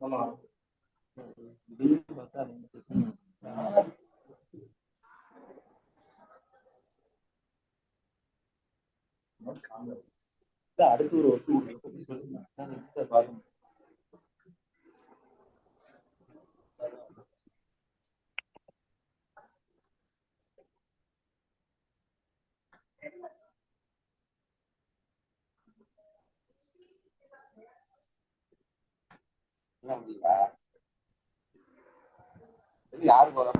ஆமா. அடுத்து ஒரு பாருங்க. யாரு போறாரு?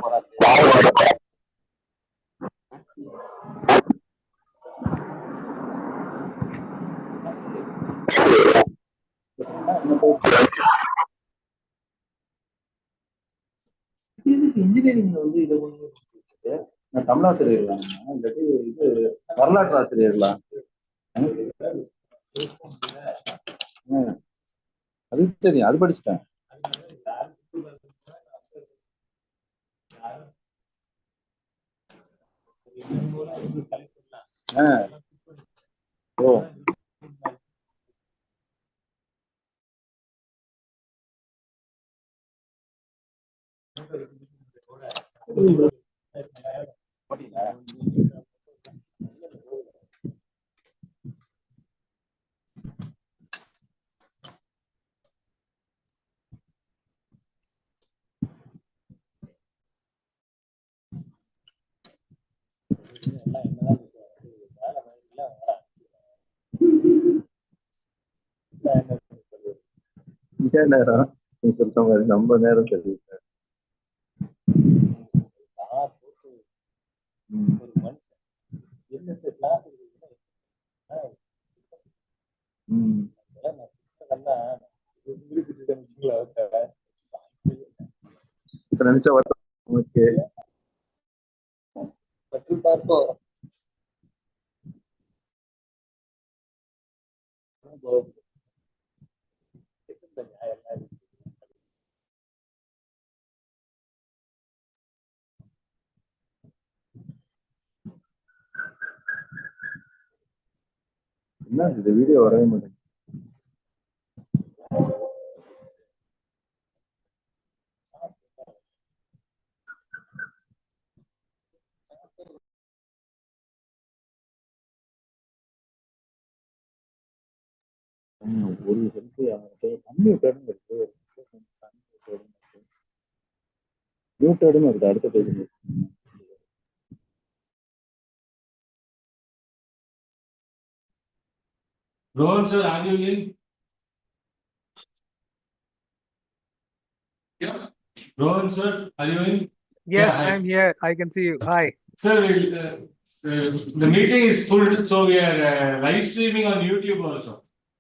இன்ஜினியரிங்ல வந்து இதை நான் தமிழாசிரியர்களா இல்லாட்டி இது வரலாற்று ஆசிரியர்களா? அது தெரியும், அது படிச்சுட்டேன். ஓ ஏன் நேரம் நீ சொல்ற மாதிரி நம்ம நேரம் சரி. இப்ப நினைச்சா ஓகே பார்ப்போம். என்ன இந்த வீடியோ வரவே மாட்டேங்குது. ஒரு ஹெல்ப் அன்மியூட்டட்னு இருக்கு, மியூட்டட்னு இருக்கு. அடுத்த page Rohan sir, are you in? Yeah. Rohan sir, are you in? Yes, yeah, I'm here. I can see you. Hi. Sir, the meeting is full, so we are live streaming on YouTube also.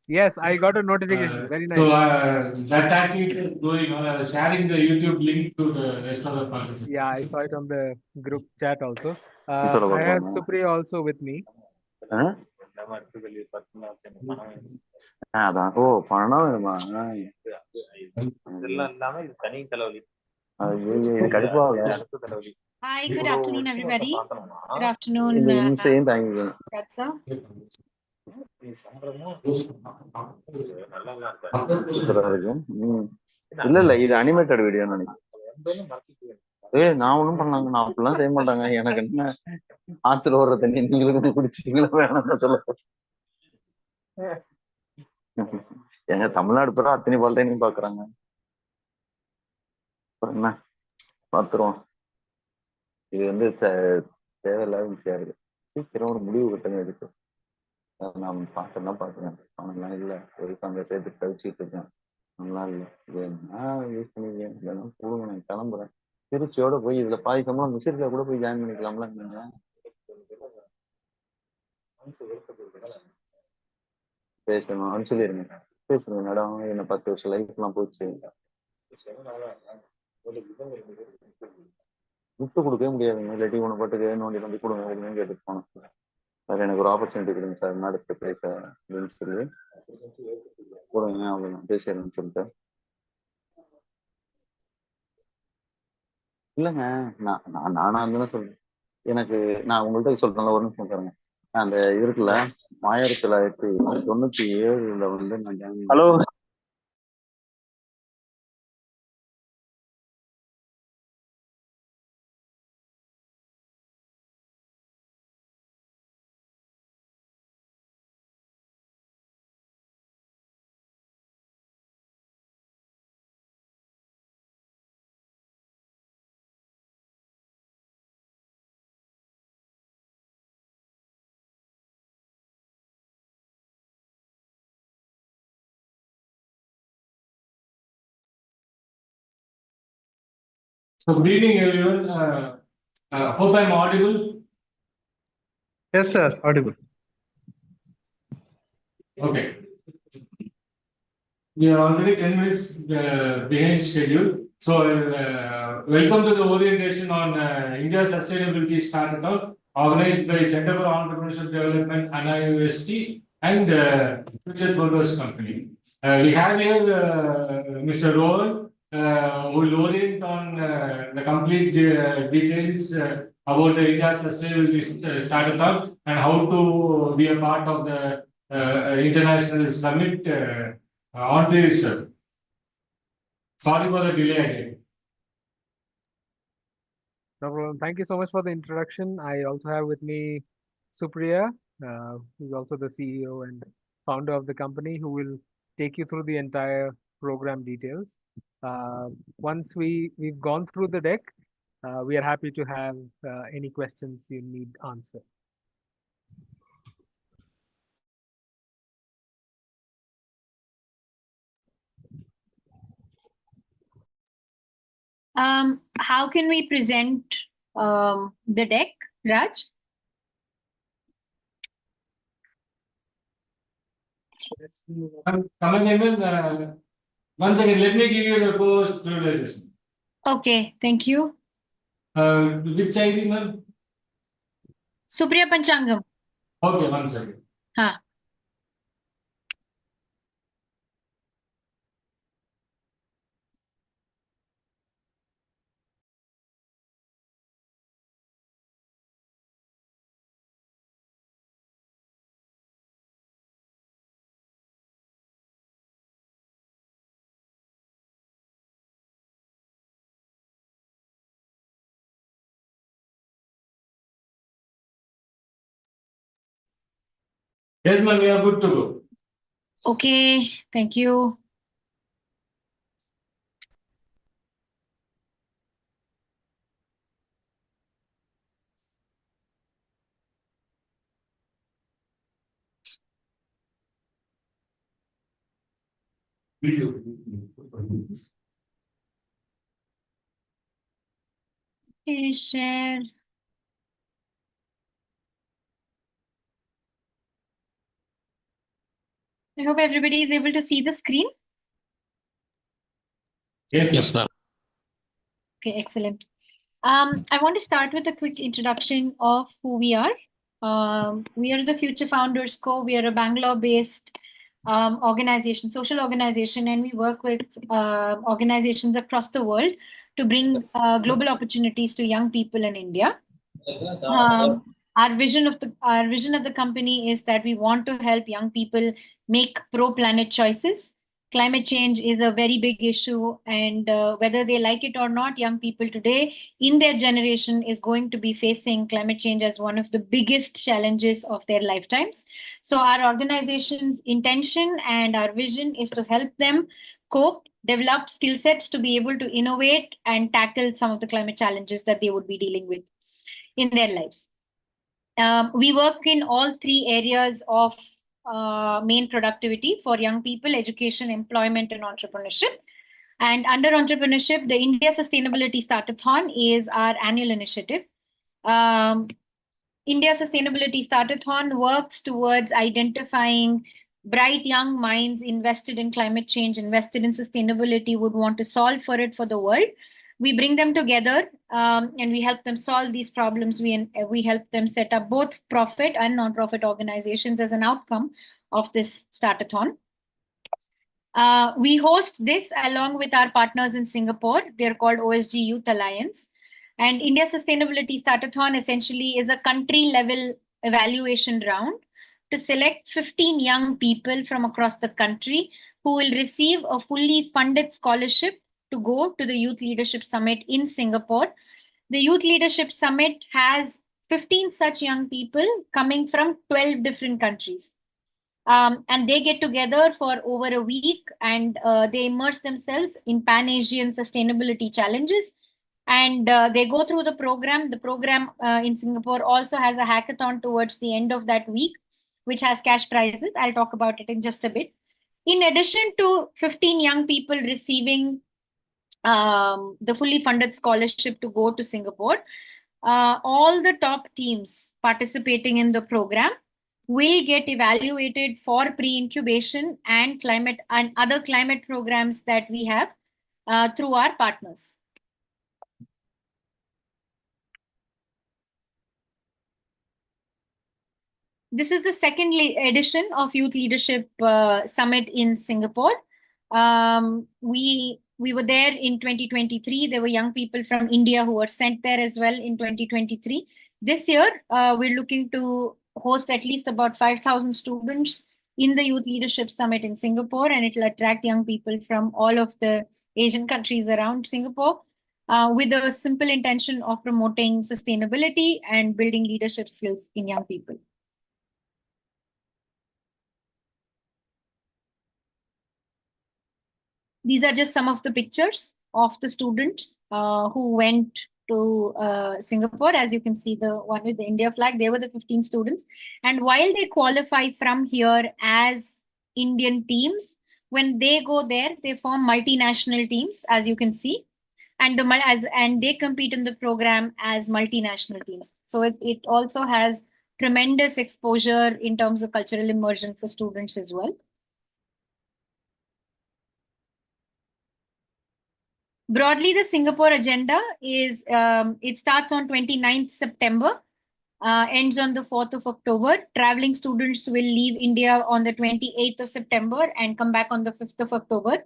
Yes, I got a notification. Very nice. So that activity is going on. I was sharing the YouTube link to the rest of the participants. Yeah, I saw it on the group chat also. I have Supri also with me. அதான். ஓ பணம் வேணுமா? இதெல்லாம் இல்லாம இது தனி தலைவலி. இது கடுப்பாகல. Hi, good afternoon, everybody. Good afternoon. That's all. இல்ல இல்ல இது அனிமேட்டட் வீடியோ நினைக்கிறேன். நான் ஒண்ணும் பண்ணாங்க, நான் அப்படிலாம் செய்ய மாட்டாங்க. எனக்கு என்ன ஆத்துல ஓடுற தண்ணி நீங்களும் குடிச்சீங்களா வேணாம் சொல்ல. எங்க தமிழ்நாடு பேரா அத்தனை பால்டையும் பாக்குறாங்க. என்ன பாத்துருவோம். இது வந்து தேவையில்லாத விஷயம் இருக்கு. சீக்கிரம் ஒரு முடிவு கட்டணம் இருக்கு. நான் பாக்கணும்னா பாக்குறேன். பணம்லாம் இல்ல, ஒரு அங்க சேர்த்து கழிச்சுட்டு இருக்கேன். நல்லா இல்ல, வேணும்னா யூஸ் பண்ணிக்கிறேன், இல்லைன்னா போடுங்க, நான் கிளம்புறேன். திருச்சியோட போய் இதுல பாதி சம்பளம் மிஷின்ல கூட போய் ஜாயின் பண்ணிக்கலாம்ல. நீங்க பேசணும் அப்படின்னு சொல்லிருங்க. பேசுங்க மேடம், என்ன 10 வருஷம் லைஃப் எல்லாம் போச்சு, விட்டு கொடுக்கவே முடியாதுங்க. இல்லாட்டி உன பாட்டுக்கு நோண்டி நோண்டி கொடுங்க அப்படின்னு கேட்டு போனோம். சார் எனக்கு ஒரு ஆப்பர்ச்சுனிட்டி கொடுங்க சார், நடத்து பேச அப்படின்னு சொல்லி கொடுங்க அப்படின்னு பேசுறேன்னு சொல்லிட்டு. இல்லைங்க, நானா இருந்தாலும் சொல்றேன். எனக்கு நான் உங்கள்கிட்ட சொல்றேன்ல, ஒரு நிமிஷம் பாருங்க. அந்த இருக்குல்ல 1997 வந்து நான் hello So, good evening, everyone. Hope I'm audible. Yes, sir. Audible. Okay. We are already 10 minutes behind schedule. So, welcome to the orientation on India Sustainability Startathon, organized by Center for Entrepreneurship Development, Anna University, and Future Photos Company. We have here Mr. Rohan, who will orient on the complete details about the India Sustainability Startathon and how to be a part of the international summit. On to you, sir. Sorry for the delay again. No problem. Thank you so much for the introduction. I also have with me Supriya, who's also the CEO and founder of the company, who will take you through the entire program details. Once we've gone through the deck, we are happy to have any questions you need answered. How can we present the deck, Raj? Coming in, once again, let me give you the post privileges. Okay, thank you. Which ID, ma'am? Supriya Panchangam. Okay, one second. Ha. Yes, ma'am, we are good to go. Okay, thank you. Okay, share. I hope everybody is able to see the screen. Yes, ma'am. Okay, excellent. I want to start with a quick introduction of who we are. We are the Future Founders Co. We are a Bangalore-based organization, social organization, and we work with organizations across the world to bring global opportunities to young people in India. Our vision of the company is that we want to help young people make pro-planet choices. Climate change is a very big issue, and whether they like it or not, young people today in their generation is going to be facing climate change as one of the biggest challenges of their lifetimes. So our organization's intention and our vision is to help them cope, develop skill sets to be able to innovate and tackle some of the climate challenges that they would be dealing with in their lives. We work in all three areas of main productivity for young people: education, employment, and entrepreneurship. And under entrepreneurship, the India Sustainability Startathon is our annual initiative. India Sustainability Startathon works towards identifying bright young minds invested in climate change, invested in sustainability, would want to solve for it for the world. We bring them together and we help them solve these problems. We help them set up both profit and non-profit organizations as an outcome of this Startathon. We host this along with our partners in Singapore. They're called OSG Youth Alliance. And India Sustainability Startathon essentially is a country level evaluation round to select 15 young people from across the country who will receive a fully funded scholarship to go to the Youth Leadership Summit in Singapore. The Youth Leadership Summit has 15 such young people coming from 12 different countries. And they get together for over a week and they immerse themselves in Pan-Asian sustainability challenges. And they go through the program. The program in Singapore also has a hackathon towards the end of that week, which has cash prizes. I'll talk about it in just a bit. In addition to 15 young people receiving the fully funded scholarship to go to Singapore. All the top teams participating in the program will get evaluated for pre-incubation and climate and other climate programs that we have through our partners. This is the second edition of Youth Leadership Summit in Singapore. We were there in 2023. There were young people from India who were sent there as well in 2023. This year, we're looking to host at least about 5,000 students in the Youth Leadership Summit in Singapore, and it will attract young people from all of the Asian countries around Singapore with a simple intention of promoting sustainability and building leadership skills in young people. These are just some of the pictures of the students who went to Singapore. As you can see, the one with the India flag, they were the 15 students. And while they qualify from here as Indian teams, when they go there, they form multinational teams, as you can see. And they compete in the program as multinational teams. So it also has tremendous exposure in terms of cultural immersion for students as well. Broadly, the Singapore agenda is, it starts on 29th September, ends on the 4th of October. Traveling students will leave India on the 28th of September and come back on the 5th of October.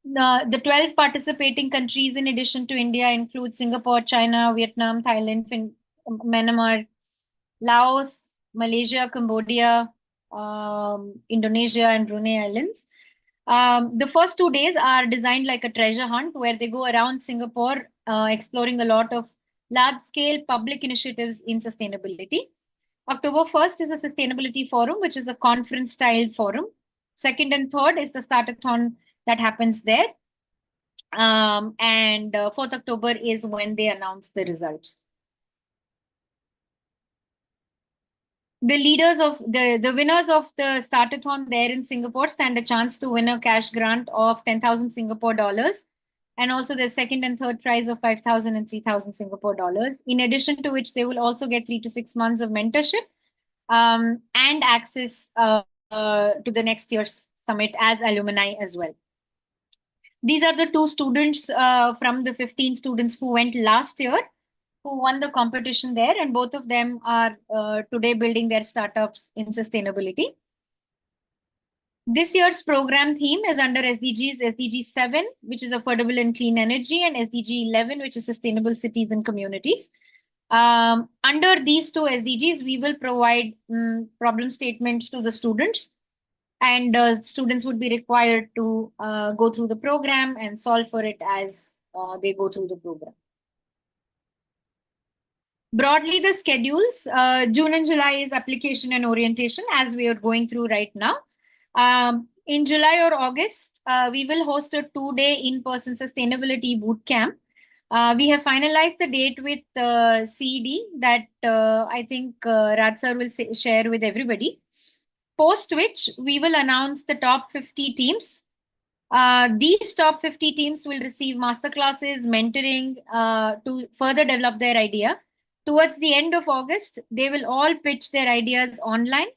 The 12 participating countries in addition to India include Singapore, China, Vietnam, Thailand, Myanmar, Laos, Malaysia, Cambodia, Indonesia, and Brunei Islands. The first 2 days are designed like a treasure hunt where they go around Singapore exploring a lot of large-scale public initiatives in sustainability. October 1st is a sustainability forum, which is a conference-style forum. 2nd and 3rd is the Startathon that happens there. And 4th October is when they announce the results. The winners of the Startathon there in Singapore stand a chance to win a cash grant of 10,000 Singapore dollars, and also the second and third prize of 5,000 and 3,000 Singapore dollars. In addition to which, they will also get 3 to 6 months of mentorship and access to the next year's summit as alumni as well. These are the 2 students from the 15 students who went last year, who won the competition there, and both of them are today building their startups in sustainability. This year's program theme is under SDGs, SDG 7, which is affordable and clean energy, and SDG 11, which is sustainable cities and communities. Under these 2 SDGs, we will provide problem statements to the students, and students would be required to go through the program and solve for it as they go through the program. Broadly, the schedules, June and July is application and orientation, as we are going through right now. In July or August, we will host a 2-day in-person sustainability boot camp. We have finalized the date with CED that I think Raj sir will share with everybody. Post which, we will announce the top 50 teams. These top 50 teams will receive masterclasses, mentoring to further develop their idea. Towards the end of August, they will all pitch their ideas online,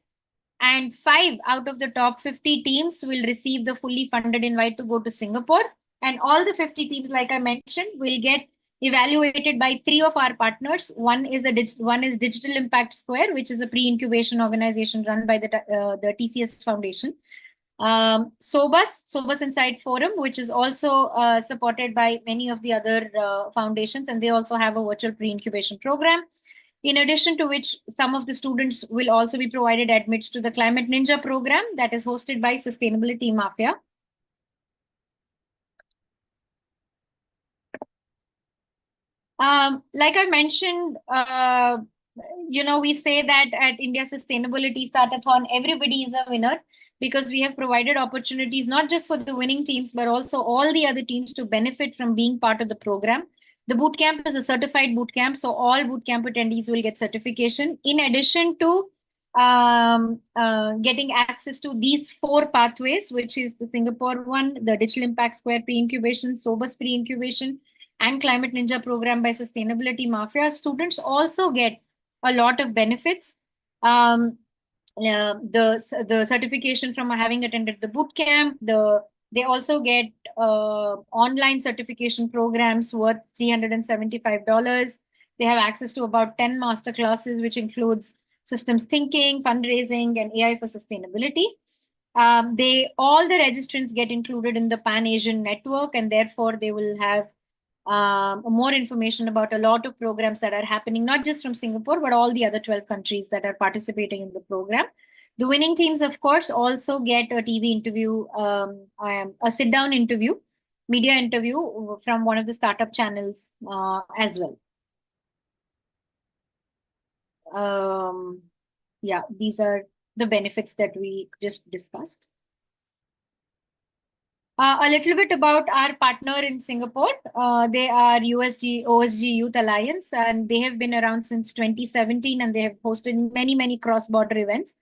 and 5 out of the top 50 teams will receive the fully funded invite to go to Singapore. And all the 50 teams, like I mentioned, will get evaluated by 3 of our partners. One is Digital Impact Square, which is a pre-incubation organization run by the TCS Foundation. Sobus Insight Forum, which is also supported by many of the other foundations, and they also have a virtual pre-incubation program. In addition to which, some of the students will also be provided admits to the Climate Ninja program that is hosted by Sustainability Mafia. Like I mentioned, we say that at India Sustainability Startathon, everybody is a winner, because we have provided opportunities not just for the winning teams, but also all the other teams to benefit from being part of the program. The bootcamp is a certified bootcamp, so all bootcamp attendees will get certification. In addition to getting access to these 4 pathways, which is the Singapore one, the Digital Impact Square pre-incubation, Sobus pre-incubation, and Climate Ninja program by Sustainability Mafia, students also get a lot of benefits. The certification from having attended the boot camp, they also get online certification programs worth $375. They have access to about 10 master classes, which includes systems thinking, fundraising, and AI for sustainability. All the registrants get included in the Pan Asian network, and therefore they will have more information about a lot of programs that are happening, not just from Singapore, but all the other 12 countries that are participating in the program. The winning teams, of course, also get a TV interview, a sit-down interview, media interview from one of the startup channels as well. Yeah, these are the benefits that we just discussed. A little bit about our partner in Singapore. They are OSG Youth Alliance, and they have been around since 2017, and they have hosted many cross-border events,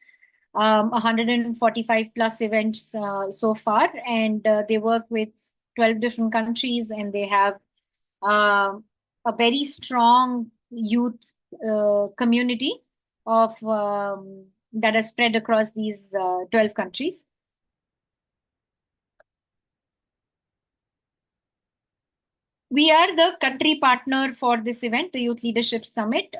145 plus events so far, and they work with 12 different countries, and they have a very strong youth community of that are spread across these 12 countries. We are the country partner for this event, the Youth Leadership Summit.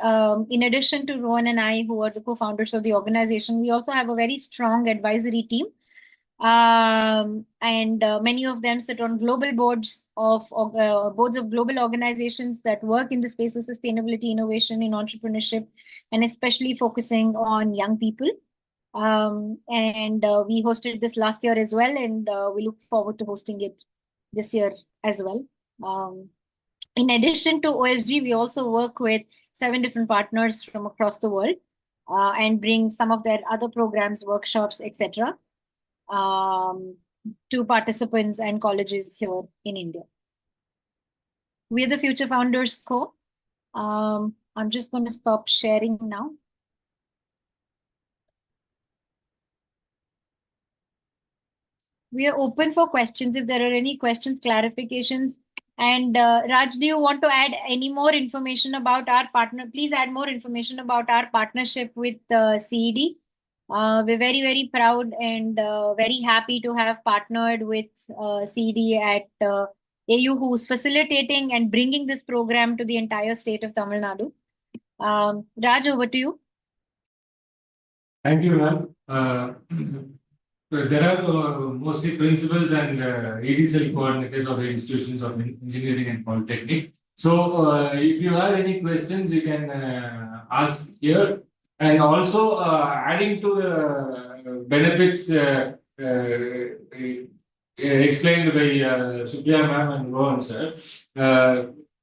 In addition to Rohan and I, who are the co-founders of the organization, we also have a very strong advisory team. And many of them sit on global boards of global organizations that work in the space of sustainability, innovation, and entrepreneurship, and especially focusing on young people. We hosted this last year as well, and we look forward to hosting it this year as well. In addition to OSG, we also work with 7 different partners from across the world and bring some of their other programs, workshops, etc. To participants and colleges here in India. We are the Future Founders Co. I'm just going to stop sharing now. We are open for questions if there are any questions, clarifications. And Raj, do you want to add any more information about our partner? Please add more information about our partnership with CED. We're very proud and very happy to have partnered with CED at AU, who's facilitating and bringing this program to the entire state of Tamil Nadu. Raj, over to you. Thank you, ma'am. There are mostly principals and ADCL coordinators of the institutions of engineering and polytechnic. So if you have any questions, you can ask here. And also adding to the benefits explained by Supriya ma'am and Rohan sir,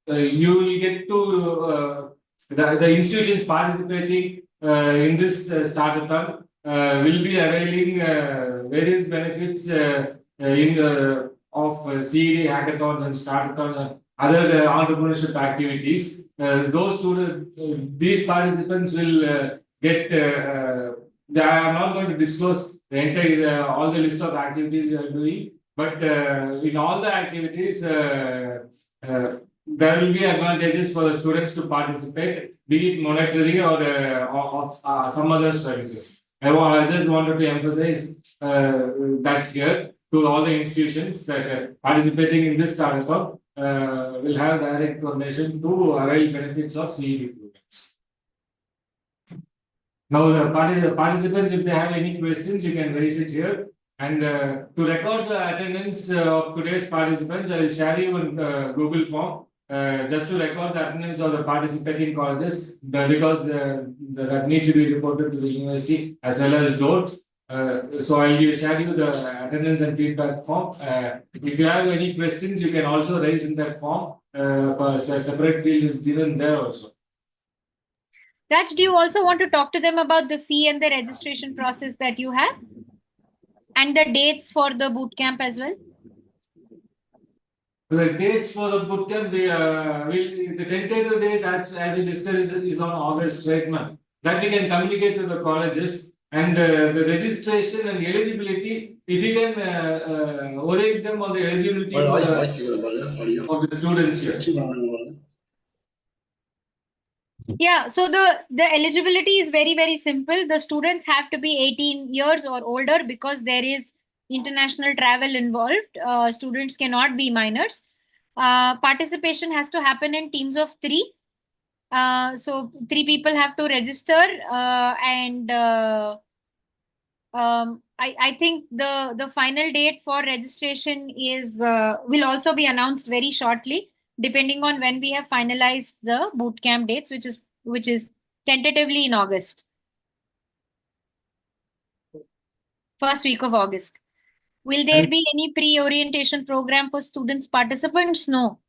you will get to the institutions participating in this Startathon will be availing various benefits of CED hackathons and Startathons and other entrepreneurship activities. These participants will get. I am not going to disclose the entire all the list of activities we are doing, but in all the activities, there will be advantages for the students to participate, be it monetary or of some other services. I just wanted to emphasize that here to all the institutions that are participating in this Startathon will have direct connection to avail benefits of CED programs. Now, the participants, if they have any questions, you can raise it here. And to record the attendance of today's participants, I will share you in Google form. Just to record the attendance of the participating colleges because that need to be reported to the university as well as DOT. So I will share you the attendance and feedback form. If you have any questions, you can also raise in that form. A separate field is given there also. Raj, do you also want to talk to them about the fee and the registration process that you have? And the dates for the bootcamp as well? The dates for the bootcamp, the tentative days, as we discussed, is on August, right, ma'am? That we can communicate to the colleges. And the registration and eligibility, if you can orient them on the eligibility for of the students here. Yeah, so the eligibility is very, very simple. The students have to be 18 years or older because there is international travel involved. Students cannot be minors. Participation has to happen in teams of three. So three people have to register, and I think the final date for registration is will also be announced very shortly, depending on when we have finalized the boot camp dates, which is tentatively in August, first week of August. Will there be any pre-orientation program for students participants? No.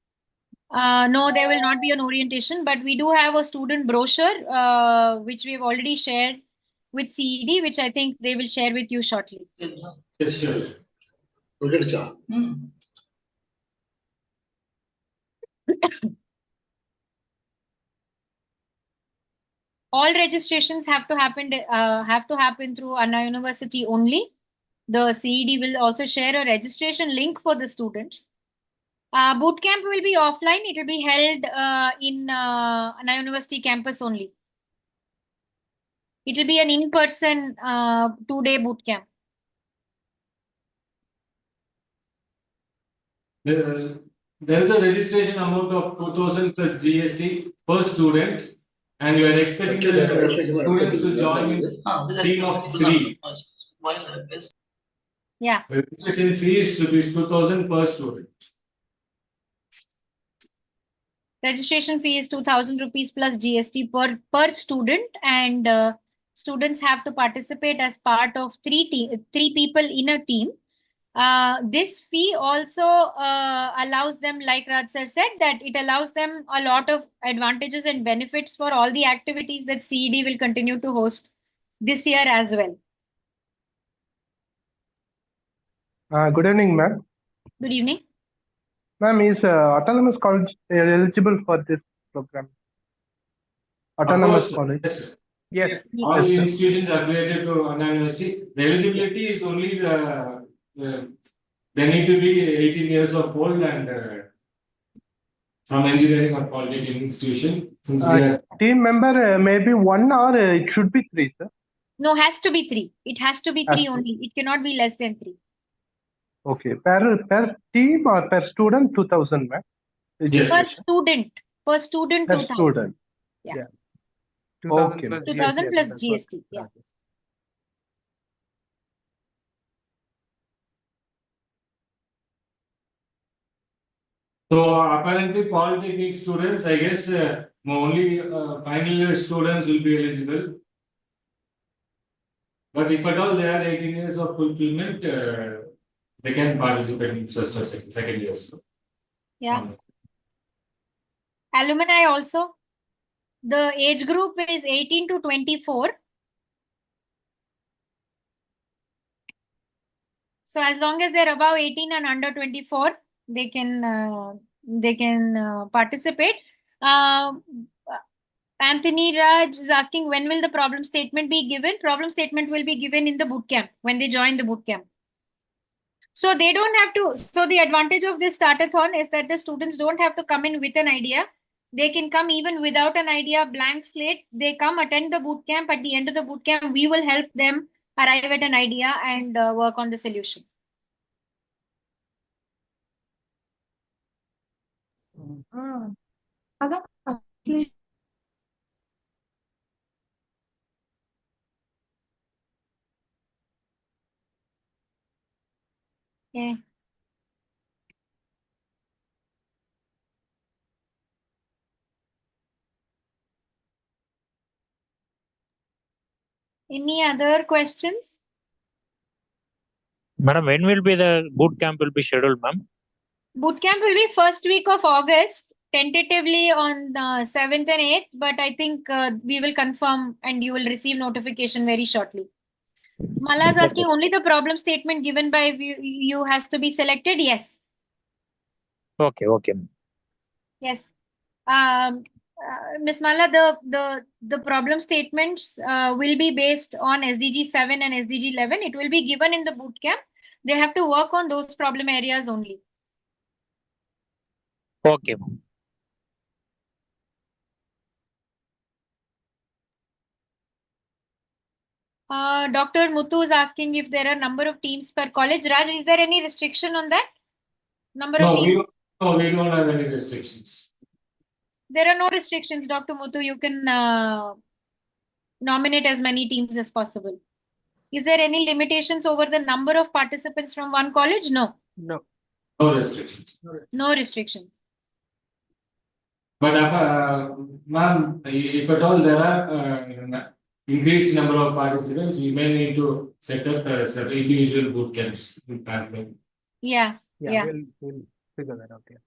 No, there will not be an orientation, but we do have a student brochure, which we have already shared with CED, which I think they will share with you shortly. Yes, sure. All registrations have to happen through Anna University only. The CED will also share a registration link for the students. Boot camp will be offline. It will be held in Anna University campus only. It will be an in-person 2-day boot camp. There is a registration amount of 2,000 plus GST per student, and you are expecting the students to join in team of 3. Yeah. Registration fee is rupees 2,000 per student. Registration fee is 2,000 rupees plus GST per student, and students have to participate as part of three people in a team. This fee also allows them, like Raj sir said, that it allows them a lot of advantages and benefits for all the activities that CED will continue to host this year as well. Good evening, ma'am. Good evening. Ma'am, is Autonomous College eligible for this program? Autonomous Of course, College? yes, sir. Yes. All Yes, the sir. institutions affiliated to Anna University, the eligibility is only they need to be 18 years of old and from engineering or polytechnic institution. Since we are Team member maybe one or it should be three, sir. No, has to be three. It has to be Has three to. only. It cannot be less than three. Okay. Per team or per student 2,000, ma'am? Yes. Per student. Per student Per 2,000. student. Yeah. 2,000 Okay, plus ma'am. 2,000 plus that's what GST. Yeah. charges. So apparently polytechnic students, I guess only final year students will be eligible. But if at all they are 18 years of fulfillment, they can participate in first or second years. Yeah. Alumni also. The age group is 18 to 24. So as long as they're above 18 and under 24, they can participate. Anthony Raj is asking, when will the problem statement be given? Problem statement will be given in the boot camp when they join the boot camp. So they don't have to. So the advantage of this startathon is that the students don't have to come in with an idea. They can come even without an idea, blank slate. They come attend the boot camp. At the end of the boot camp, we will help them arrive at an idea and work on the solution. Okay. Any other questions? Madam, when will be the boot camp will be scheduled, ma'am? Boot camp will be first week of August, tentatively on 7th and 8th, but I think we will confirm and you will receive notification very shortly. Mala is asking, only the problem statement given by you has to be selected? Yes. Okay, okay. Yes. Ms. Mala, the problem statements will be based on SDG 7 and SDG 11. It will be given in the boot camp. They have to work on those problem areas only. Okay, ma'am. Dr. Muthu is asking if there are number of teams per college. Raj, is there any restriction on that? Number of No, teams? we don't have any restrictions. There are no restrictions, Dr. Muthu. You can nominate as many teams as possible. Is there any limitations over the number of participants from one college? No. No. No restrictions. No restrictions. But ma'am, if at all there are increased number of participants, we may need to set up some individual boot camps. Yeah. Yeah. We'll figure that out. Yeah.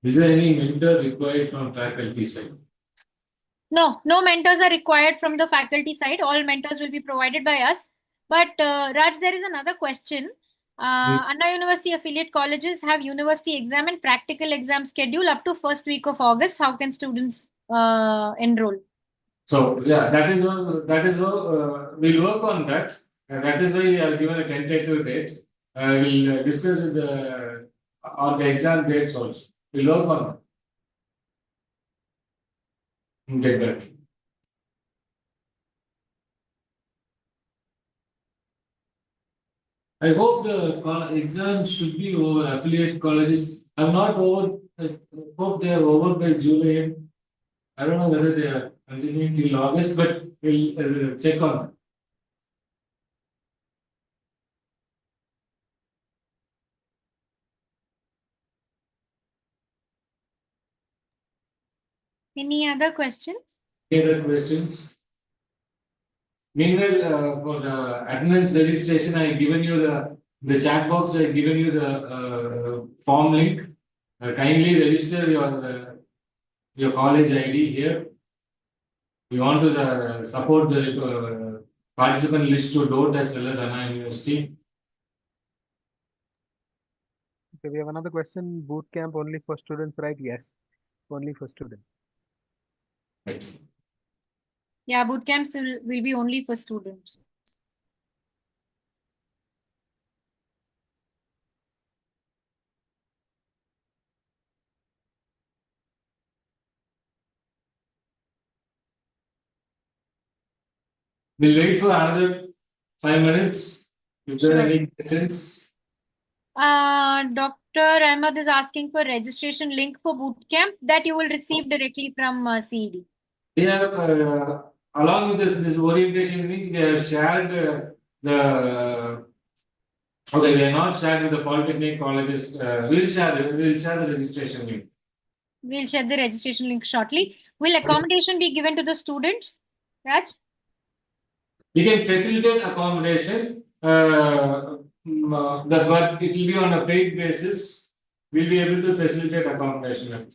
Is there any mentor required from faculty side? No, no mentors are required from the faculty side. All mentors will be provided by us. But Raj, there is another question. Anna University affiliate colleges have university exam and practical exam schedule up to first week of August. How can students enroll? So yeah, that is we'll work on that. That is why we have given a tentative date. We'll discuss with on the exam dates also. We'll work on that. And get that. I hope the exam should be over. Affiliate colleges are not over. I hope they are over by July. I don't know whether they are continuing till August, but we'll check on that. Any other questions? Any other questions? Meanwhile, for the attendance registration, I given you the chat box. I given you the form link. Kindly register your college ID here. We want to support the participant list to DOT as well as Anna University. Okay, we have another question. Boot camp only for students, right? Yes, only for students. Right. Yeah, boot camps will be only for students. We'll wait for another 5 minutes. If there are Sure. any questions. Dr. Ahmed is asking for registration link for boot camp that you will receive directly from CED. We have, along with this orientation link, we have shared the. Okay, we are not shared with the polytechnic colleges. We'll share the registration link. We'll share the registration link shortly. Will accommodation be given to the students, Raj? We can facilitate accommodation, but it will be on a paid basis. We'll be able to facilitate accommodation.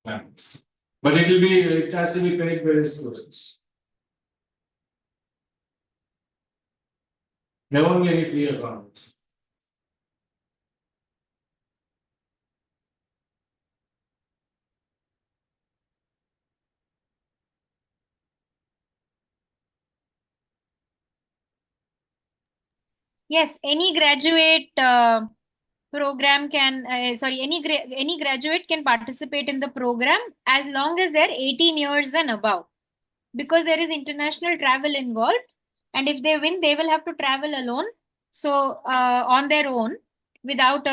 But it has to be paid by the students. There won't be any free accommodation. Yes, any graduate program can, any graduate can participate in the program as long as they're 18 years and above. Because there is international travel involved. And if they win, they will have to travel alone. So on their own, without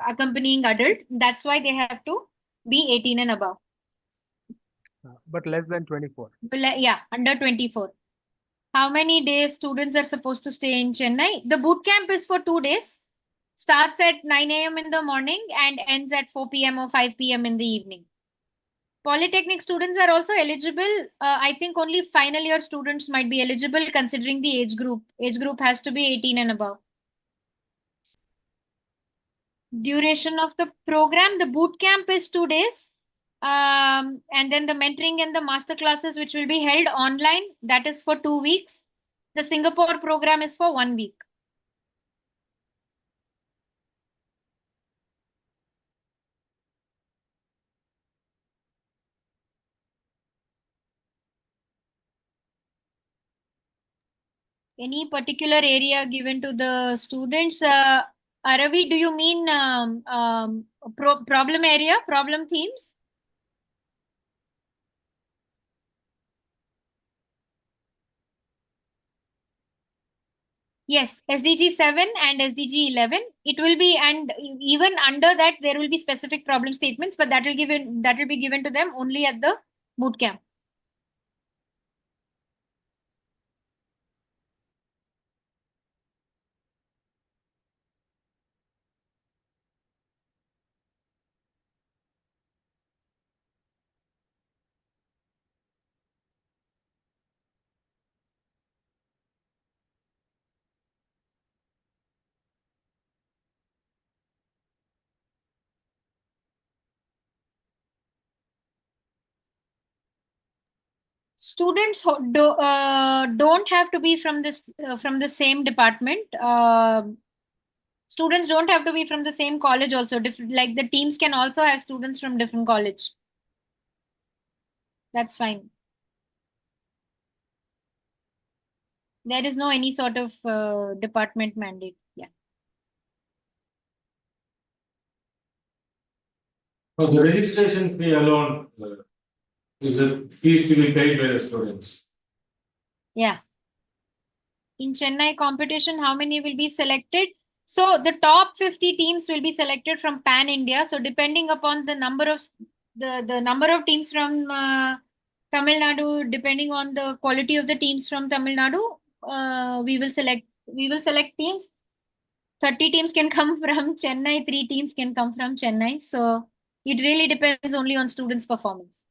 accompanying adult. That's why they have to be 18 and above. But less than 24. Yeah, under 24. How many days students are supposed to stay in Chennai? The boot camp is for 2 days. Starts at 9 a.m. in the morning and ends at 4 p.m. or 5 p.m. in the evening. Polytechnic students are also eligible. I think only final year students might be eligible considering the age group. Age group has to be 18 and above. Duration of the program, the boot camp is 2 days. And then the mentoring and the master classes, which will be held online, that is for 2 weeks. The Singapore program is for 1 week. Any particular area given to the students? Aravi, do you mean problem area, problem themes? Yes, SDG 7 and SDG 11. It will be, and even under that, there will be specific problem statements, but that will be given to them only at the boot camp. Students don't have to be from the same department. Students don't have to be from the same college also. Like the teams can also have students from different college. That's fine. There is no any sort of department mandate. Yeah. So the registration fee alone is a fees to be paid by the students. Yeah. In Chennai competition, how many will be selected? So the top 50 teams will be selected from Pan India. So depending upon the number of the number of teams from Tamil Nadu, depending on the quality of the teams from Tamil Nadu, we will select teams. 30 teams can come from Chennai, 3 teams can come from Chennai. So it really depends only on students' performance.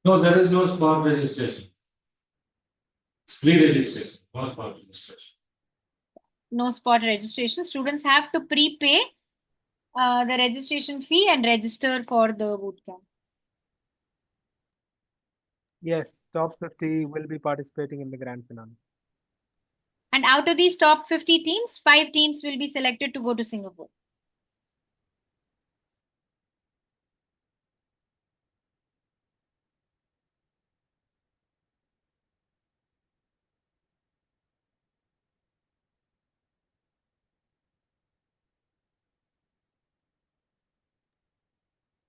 No, there is no spot registration. It's free registration, no spot registration. No spot registration. Students have to prepay the registration fee and register for the bootcamp. Yes, top 50 will be participating in the grand finale. And out of these top 50 teams, 5 teams will be selected to go to Singapore.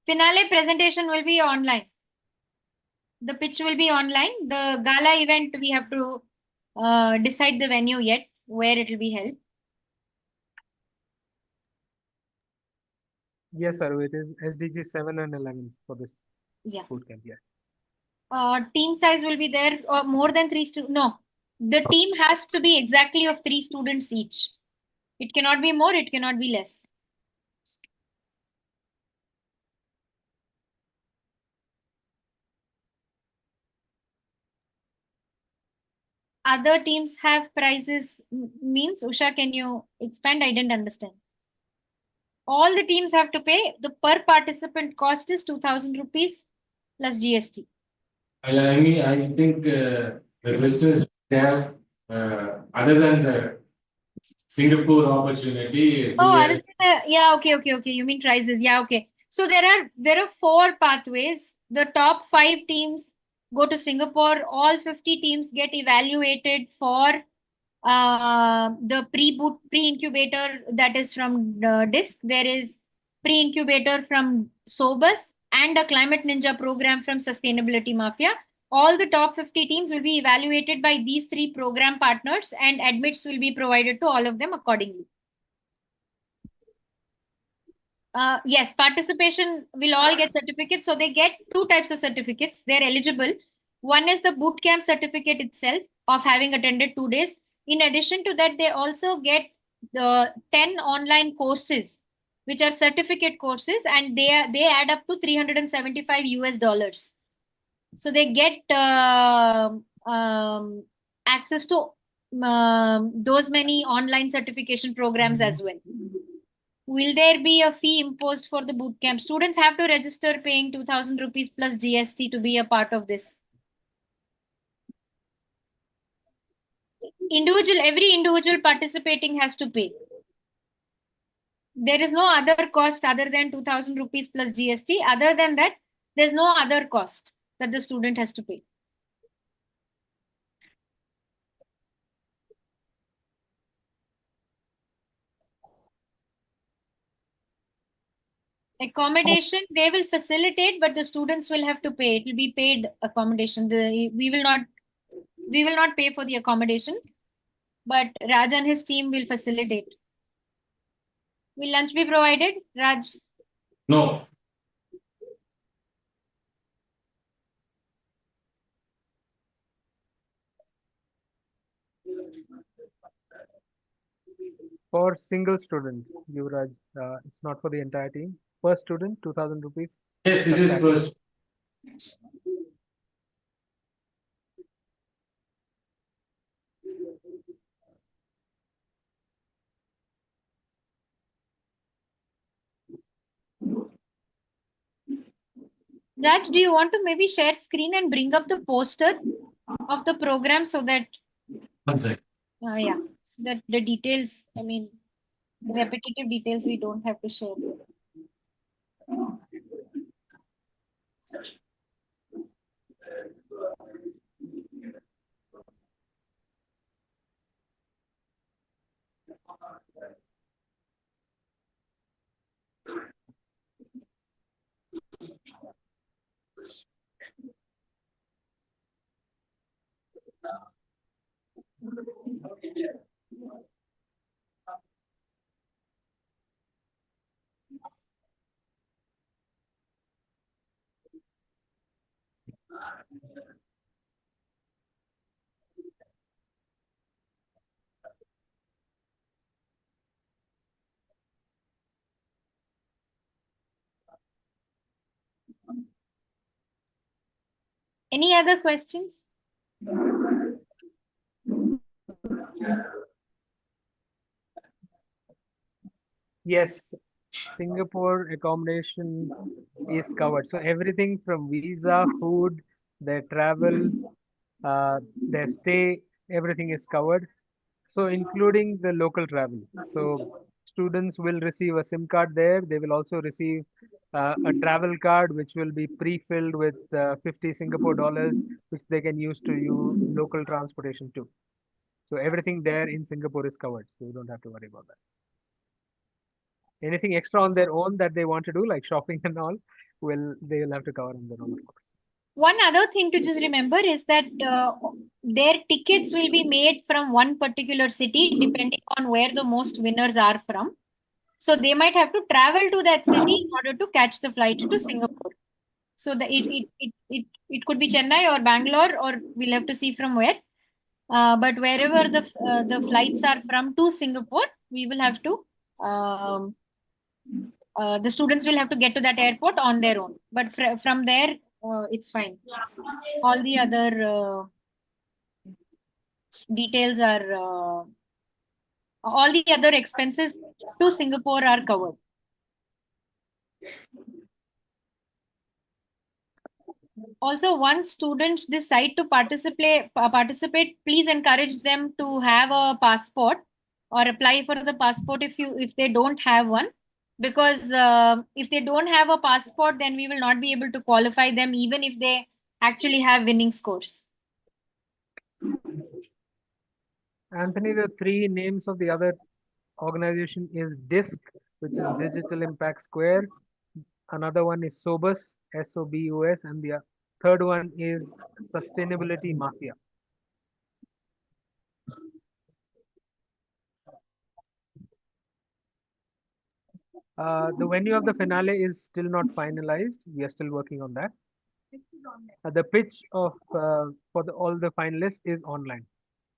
Finale presentation will be online. The pitch will be online. The gala event, we have to decide the venue yet, where it will be held. Yes, sir. It is SDG 7 and 11 for this bootcamp. Yeah. Team size will be there, or more than 3 students. No, the team has to be exactly of 3 students each. It cannot be more, it cannot be less. Other teams have prizes means, Usha, can you expand? I didn't understand. All the teams have to pay. The per participant cost is 2,000 rupees plus GST. I mean, I think the listeners have, other than the Singapore opportunity. Oh, yeah, okay. You mean prizes? Yeah, okay. So there are 4 pathways. The top 5 teams go to Singapore. All 50 teams get evaluated for the pre-incubator that is from DISC. There is pre-incubator from Sobus and a Climate Ninja program from Sustainability Mafia. All the top 50 teams will be evaluated by these 3 program partners, and admits will be provided to all of them accordingly. Yes, participation will all get certificates. So they get 2 types of certificates. They're eligible. One is the bootcamp certificate itself of having attended 2 days. In addition to that, they also get the 10 online courses, which are certificate courses, and they add up to $375 US. So they get access to those many online certification programs as well. Will there be a fee imposed for the bootcamp? Students have to register paying 2,000 rupees plus GST to be a part of this. Every individual participating has to pay. there is no other cost other than 2,000 rupees plus GST. Other than that, there's no other cost that the student has to pay. Accommodation, they will facilitate, but the students will have to pay. It will be paid accommodation. We will not pay for the accommodation, but Raj and his team will facilitate. Will lunch be provided, Raj? No. For single student, Yuvraj, it's not for the entire team. Per student, 2,000 rupees. Yes, it plus is tax. first. Raj, do you want to maybe share screen and bring up the poster of the program so that, One second. yeah, so that the details, I mean, repetitive details we don't have to share. Any other questions? Yes, Singapore accommodation is covered. So everything from visa, food, their travel, their stay, everything is covered. So including the local travel. So students will receive a SIM card there. They will also receive a travel card which will be pre-filled with 50 Singapore dollars, which they can use to use local transportation too. So everything there in Singapore is covered. So you don't have to worry about that. Anything extra on their own that they want to do, like shopping and all, they will have to cover on their own, of course. One other thing to just remember is that their tickets will be made from one particular city depending on where the most winners are from. So they might have to travel to that city in order to catch the flight to Singapore. So it could be Chennai or Bangalore, or we'll have to see from where. But wherever the flights are from to Singapore, we will have to um, the students will have to get to that airport on their own. But from there, it's fine. All the other details are all the other expenses to Singapore are covered. Also, once students decide to participate, please encourage them to have a passport or apply for the passport if they don't have one, because if they don't have a passport, then we will not be able to qualify them even if they actually have winning scores. Anthony, the three names of the other organization is DISC, which is Digital Impact Square. Another one is SOBUS, SOBUS, and the third one is Sustainability Mafia. The venue of the finale is still not finalized. We are still working on that. The pitch of for all the finalists is online,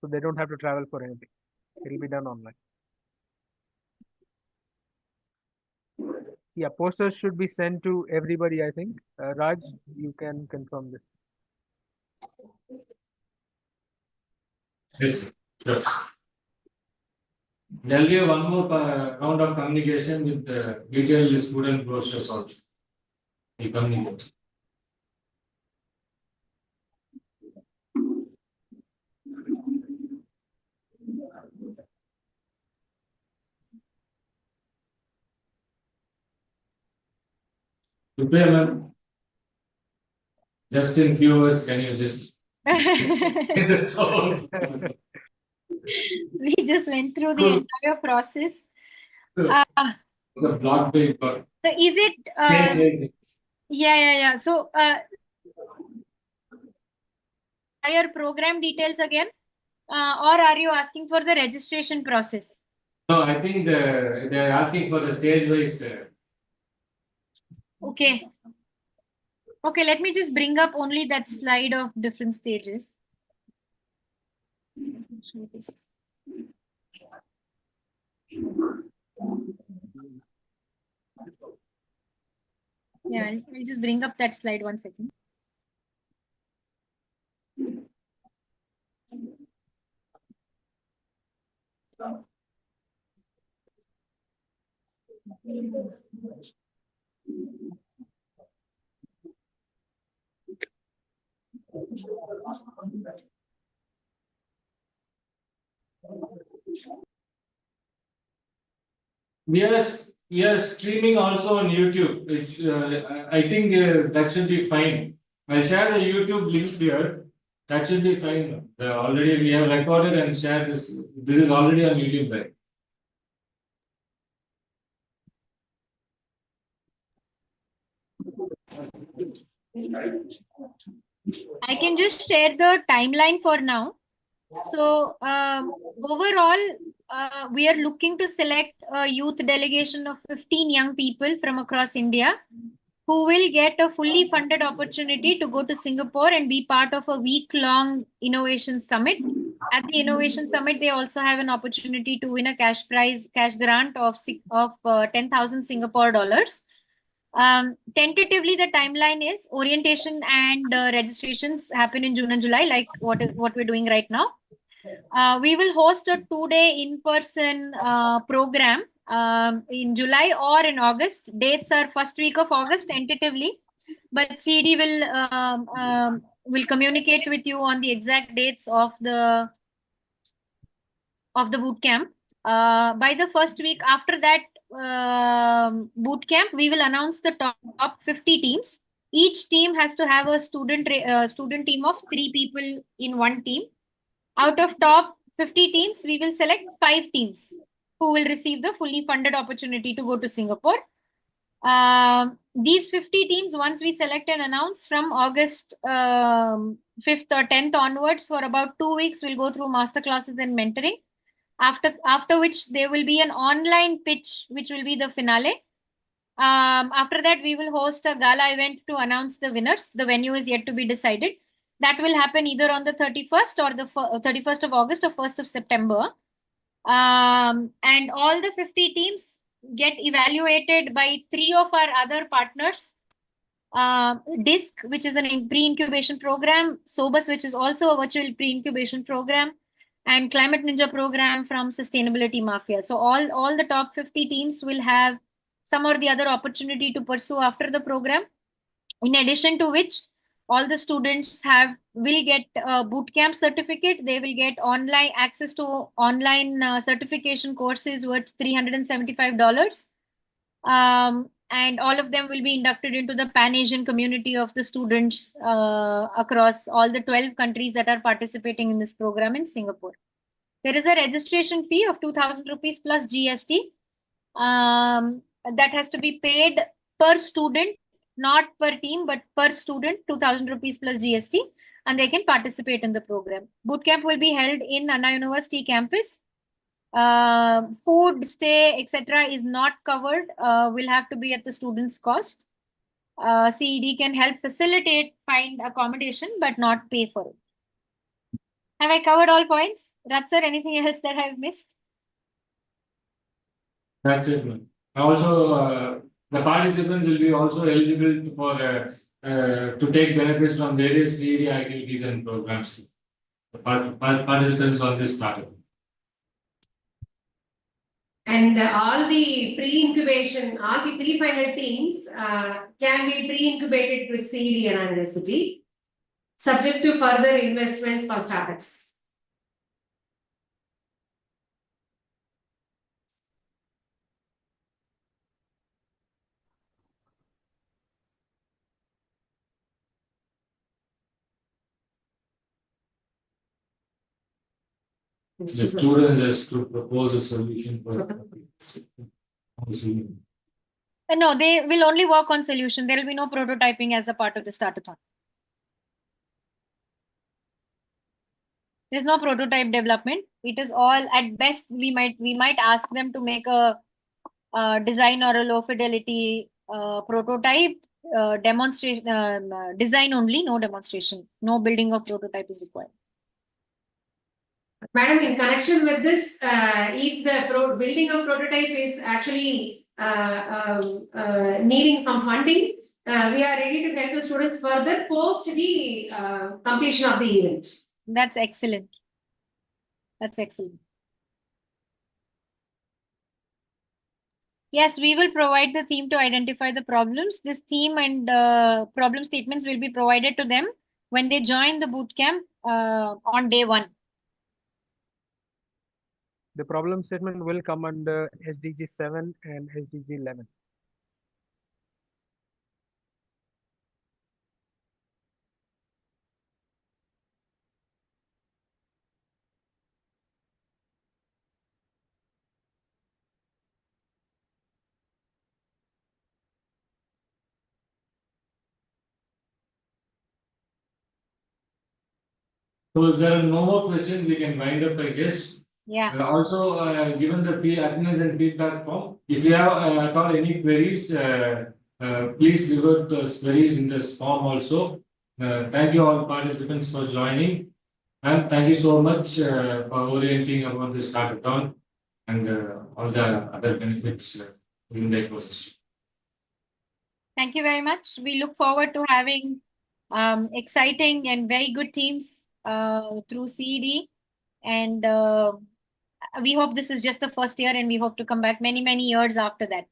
so they don't have to travel for anything. It'll be done online. Yeah, posters should be sent to everybody, I think. Raj, you can confirm this. Yes, sure. There'll be one more round of communication with detailed student brochures also. We communicate. Supriya ma'am, just in few words, can you just the whole process? We just went through the Cool. entire process. Cool. Uh, The block paper. so is it Stage raising. yeah. So your program details again, or are you asking for the registration process? No, I think they're asking for the stage wise. Okay. Okay, let me just bring up only that slide of different stages. Yeah, I'll just bring up that slide 1 second. We are streaming also on YouTube, which I think that should be fine. I'll share the YouTube link here. That should be fine. Already we have recorded and shared this. This is already on YouTube, right? I can just share the timeline for now. So overall, we are looking to select a youth delegation of 15 young people from across India who will get a fully funded opportunity to go to Singapore and be part of a week-long innovation summit. At the innovation summit, they also have an opportunity to win a cash grant of 10,000 Singapore dollars. Tentatively, the timeline is orientation and registrations happen in June and July, like what we're doing right now. We will host a 2-day in-person program in July or in August. Dates are first week of August tentatively, but CD will communicate with you on the exact dates of the boot camp. By the first week after that boot camp, we will announce the top 50 teams. Each team has to have a student team of 3 people in one team. Out of top 50 teams, we will select 5 teams who will receive the fully funded opportunity to go to Singapore. These 50 teams, once we select and announce from August 5th or 10th onwards, for about 2 weeks, we'll go through master classes and mentoring. After which there will be an online pitch, which will be the finale. After that, we will host a gala event to announce the winners. The venue is yet to be decided. That will happen either on the 31st or the 31st of August or 1st of September. And all the 50 teams get evaluated by 3 of our other partners. DISC, which is a pre-incubation program, SOBUS, which is also a virtual pre-incubation program, and Climate Ninja program from Sustainability Mafia. So all the top 50 teams will have some or the other opportunity to pursue after the program. In addition to which, all the students will get a boot camp certificate. They will get online access to online certification courses worth $375. And all of them will be inducted into the Pan-Asian community of the students across all the 12 countries that are participating in this program in Singapore. There is a registration fee of 2,000 rupees plus GST that has to be paid per student, not per team, but per student, 2,000 rupees plus GST, and they can participate in the program. Bootcamp will be held in Anna University campus. Food, stay, etc. is not covered, will have to be at the student's cost. CED can help facilitate find accommodation, but not pay for it. Have I covered all points? Rat sir, anything else that I've missed? That's it, ma'am. Also, the participants will be also eligible for to take benefits from various CED activities and programs. The participants on this startup. And all the pre-incubation, all the pre-final teams can be pre-incubated with CED and University, subject to further investments for startups. The student has to propose a solution for. No, they will only work on solution. There will be no prototyping as a part of the Startathon. There's no prototype development. It is all at best. We might ask them to make a design or a low fidelity prototype demonstration design only, no demonstration, no building of prototype is required. Madam, in connection with this, if the building of prototype is actually needing some funding, we are ready to help the students further post the completion of the event. That's excellent. That's excellent. Yes, we will provide the theme to identify the problems. This theme and problem statements will be provided to them when they join the boot camp on day 1. The problem statement will come under SDG 7 and SDG 11. So if there are no more questions, we can wind up, I guess. Yeah. Also, given the attendance and feedback form, if you have at all any queries, please revert those queries in this form also. Thank you all participants for joining, and thank you so much for orienting about the Startathon and all the other benefits in the ecosystem. Thank you very much. We look forward to having exciting and very good teams through CED, and we hope this is just the first year, and we hope to come back many years after that.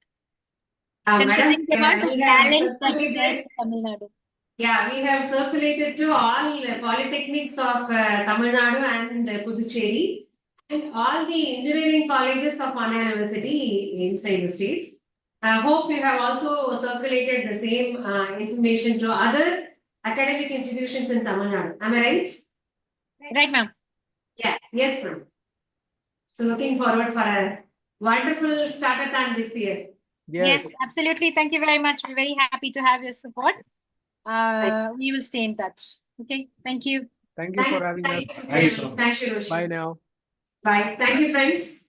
Madam, the amount of we have talent that is there circulated. in Tamil Nadu. Yeah, we have circulated to all polytechnics of Tamil Nadu and Puducherry, and all the engineering colleges of Anna University inside the state. I hope we have also circulated the same information to other academic institutions in Tamil Nadu. Am I right? Right, ma'am. Yeah, yes, ma'am. So looking forward for a wonderful Startathon this year. Yes, absolutely. Thank you very much. We're very happy to have your support. We will stay in touch. Okay, thank you. Thank you for having us. Thank you. Bye now. Bye. Thank you, friends.